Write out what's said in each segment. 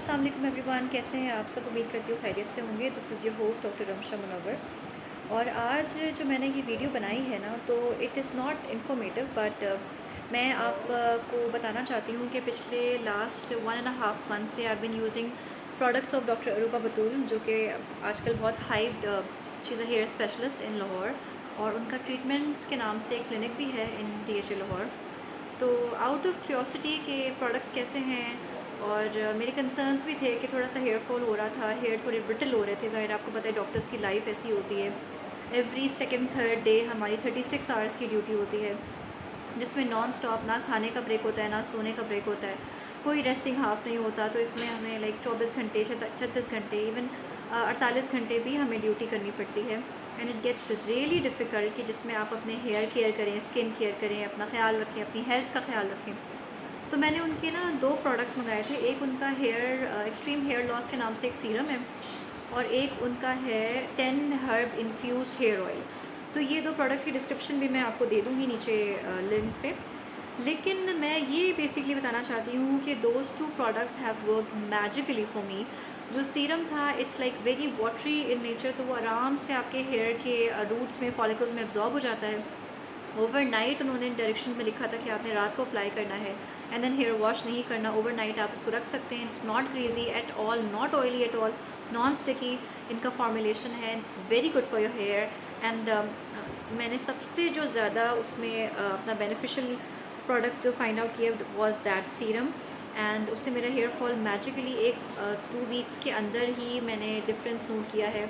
अस्सलाम वालेकुम एवरीवन, कैसे हैं आप सब। उम्मीद करती हूँ खैरियत से होंगे। This is your host doctor Ramsha Munawwar. और आज जो मैंने ये वीडियो बनाई है ना, तो it is not informative but मैं आपको बताना चाहती हूँ कि पिछले लास्ट 1.5 मंथ से I been using products of doctor Aruba Batool, जो कि आजकल बहुत hyped, she is a hair specialist in Lahore, और उनका ट्रीटमेंट्स के नाम से एक क्लिनिक भी है इन DHA लाहौर। तो आउट ऑफ क्यूरियोसिटी के प्रोडक्ट्स कैसे हैं, और मेरे कंसर्न्स भी थे कि थोड़ा सा हेयर फॉल हो रहा था, हेयर थोड़े ब्रिटल हो रहे थे। ज़ाहिर आपको पता है डॉक्टर्स की लाइफ ऐसी होती है, एवरी सेकंड थर्ड डे हमारी 36 आवर्स की ड्यूटी होती है, जिसमें नॉन स्टॉप ना खाने का ब्रेक होता है ना सोने का ब्रेक होता है, कोई रेस्टिंग हाफ नहीं होता। तो इसमें हमें लाइक 24 घंटे 36 घंटे इवन 48 घंटे भी हमें ड्यूटी करनी पड़ती है। And it gets really difficult कि जिसमें आप अपने हेयर केयर करें, स्किन केयर करें, अपना ख्याल रखें, अपनी हेल्थ का ख्याल रखें। तो मैंने उनके ना 2 प्रोडक्ट्स मंगाए थे। एक उनका हेयर एक्सट्रीम हेयर लॉस के नाम से एक सीरम है, और एक उनका है 10 हर्ब इन्फ्यूज्ड हेयर ऑयल। तो ये 2 प्रोडक्ट्स की डिस्क्रिप्शन भी मैं आपको दे दूँगी नीचे लिंक पे। लेकिन मैं ये बेसिकली बताना चाहती हूँ कि those 2 products have work magically for me. जो सीरम था it's like very watery in nature, तो वो आराम से आपके हेयर के रूट्स में, फॉलिकल्स में एब्जॉर्ब हो जाता है। ओवरनाइट उन्होंने डायरेक्शन में लिखा था कि आपने रात को अप्लाई करना है, एंड देन हेयर वॉश नहीं करना। ओवरनाइट आप इसको रख सकते हैं। It's not greasy at all, not oily at all, non sticky इनका फॉर्मुलेशन है। It's very good for your hair. And मैंने सबसे जो ज़्यादा उसमें अपना बेनिफिशियल प्रोडक्ट जो फाइंड आउट किया वॉज दैट सीरम। एंड उससे मेरा हेयर फॉल मैजिकली एक 2 वीक्स के अंदर ही मैंने डिफरेंस नोट किया है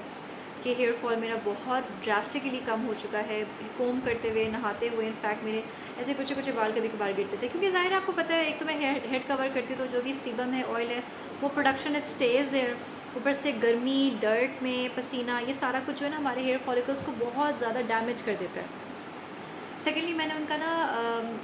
कि हेयर फॉल मेरा बहुत ड्रास्टिकली कम हो चुका है। कोम करते हुए, नहाते हुए, इनफैक्ट मेरे ऐसे कुछ कुछ बाल कभी कभार गिरते थे, क्योंकि ज़ाहिर आपको पता है, एक तो मैं हेड कवर करती हूँ, तो जो भी सीबम है, ऑयल है, वो प्रोडक्शन इट स्टेज देयर। ऊपर से गर्मी, डर्ट में पसीना, ये सारा कुछ जो है ना हमारे हेयर फॉलिकल्स को बहुत ज़्यादा डैमेज कर देता है। सेकेंडली मैंने उनका ना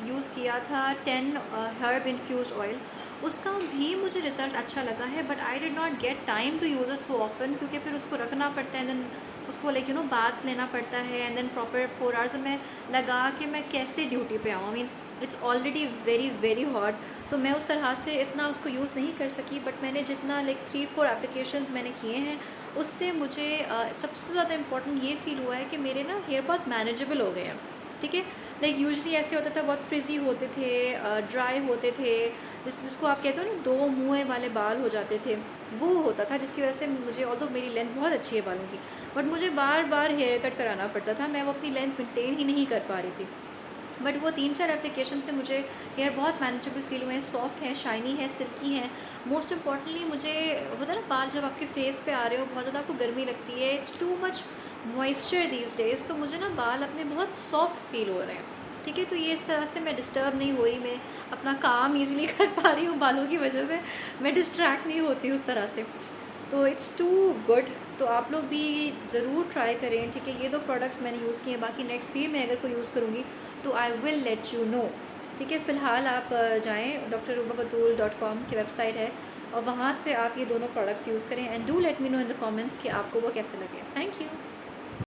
यूज़ किया था 10 हर्ब इन्फ्यूज्ड ऑयल। उसका भी मुझे रिज़ल्ट अच्छा लगा है, but I did not get time to use it so often, क्योंकि फिर उसको रखना पड़ता है, देन उसको लाइक बाथ लेना पड़ता है, एंड देन प्रॉपर 4 आवर्स में लगा के मैं कैसे ड्यूटी पे आऊँ। I mean it's already very very hot, तो मैं उस तरह से इतना उसको यूज़ नहीं कर सकी। बट मैंने जितना लाइक 3-4 एप्लीकेशंस मैंने किए हैं, उससे मुझे सबसे ज़्यादा इम्पोर्टेंट ये फील हुआ है कि मेरे ना हेयर बहुत मैनेजेबल हो गए हैं। ठीक है, लाइक यूजुअली ऐसे होता था, बहुत फ्रिजी होते थे, ड्राई होते थे, जिसको आप कहते हो ना 2 मुँह वाले बाल हो जाते थे, वो होता था, जिसकी वजह से मुझे, ऑल्दो मेरी लेंथ बहुत अच्छी है बालों की, बट मुझे बार बार हेयर कट कराना पड़ता था। मैं वो अपनी लेंथ मेंटेन ही नहीं कर पा रही थी। बट वो 3-4 एप्लीकेशन से मुझे हेयर बहुत मैनेजेबल फील हुए हैं, सॉफ्ट है, शाइनी है, सिल्की है। मोस्ट इम्पॉर्टेंटली मुझे होता है ना, बाल जब आपके फेस पे आ रहे हो, बहुत ज़्यादा आपको गर्मी लगती है, it's too much moisture these days, तो मुझे ना बाल अपने बहुत सॉफ्ट फील हो रहे हैं। ठीक है, तो ये इस तरह से मैं डिस्टर्ब नहीं हुई, मैं अपना काम ईजिली कर पा रही हूँ बालों की वजह से, मैं डिस्ट्रैक्ट नहीं होती उस तरह से। तो इट्स टू गुड, तो आप लोग भी ज़रूर ट्राई करें। ठीक है, ये 2 प्रोडक्ट्स मैंने यूज़ किए हैं, बाकी नेक्स्ट भी मैं अगर कोई यूज़ करूँगी तो I will let you know. ठीक है, फ़िलहाल आप जाएँ, drrubabatul.com की वेबसाइट है, और वहाँ से आप ये दोनों प्रोडक्ट्स यूज़ करें, and do let me know in the comments कि आपको वो कैसे लगे। Thank you.